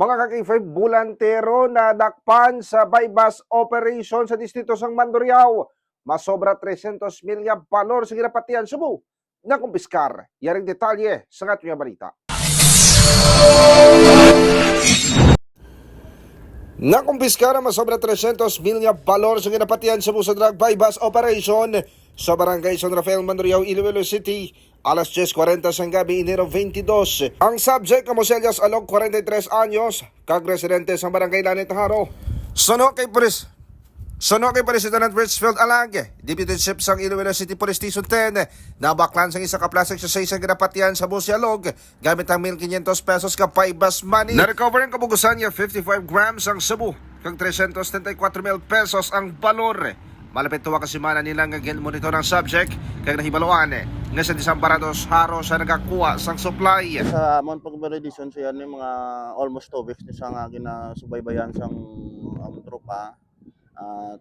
Mga ka-K5 bulantero na dakpan sa bypass operation sa distrito sang Mandurriao. Masobra 300 milya balor sa ginapatian Cebu na kumpiskar. Yaring detalye sa ating balita. Nakumpiskar ang masobra 300 milya balor sa ginapatian Cebu sa drug bypass operation sa barangay San Rafael, Mandurriao, Iloilo City. Alas 10:40 sang gabi, Enero 22. Ang subject, Camoselias Alog, 43 anyos, kag-residente sa barangay Lanit Haro. Suno kay President Richfield Alag, Deputy Chief sang Iloilo City Police Station 10, nabaklan sang isa ka plastic sa sa ginapatian sa Busi Alog, gamit ang 1,500 pesos ka paibas money. Na-recover ang kabugusan niya 55 grams ang Cebu, kag 334 mil pesos ang balor. Malapit tuwa kasimana nila nga monitor ang subject kag nahibaluan nga sa Disambarados Haro sa nagakuha sang supply. Sa Mount Pagbaredison siya ni mga almost 2 weeks ni sa nga ginasubaybayan sang ang tropa.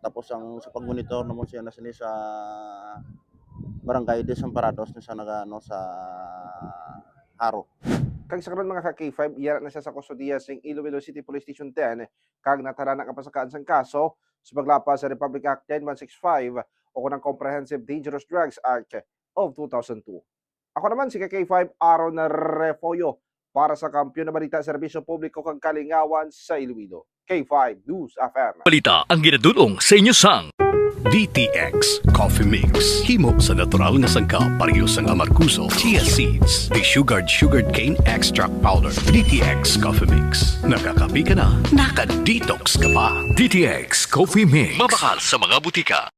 Tapos ang sa pagmonitor naman siya na sini sa Barangay Disambarados ni sa nagano sa Haro. Kag sa karon mga ka-K5, iyara na siya sa kustodiya sing Iloilo City Police Station 10 kag natarana kapasakaan sang kaso sa paglapas sa Republic Act 10165 o kunang Comprehensive Dangerous Drugs Act of 2002. Ako naman si K5 Aaron Refoyo para sa Kampiyon na Balita Serbisyo Publiko kag Kalingawan sa Iloilo. K5 News FM. Balita ang ginadulong sa inyo sang DTX Coffee Mix. Himo sa natural nga sangka pareho sang amarkuso, chia seeds, sugared cane extract powder. DTX Coffee Mix. Nakakapi ka na, naka-detox ka pa. DTX Coffee Mix. Mabakal sa mga butika.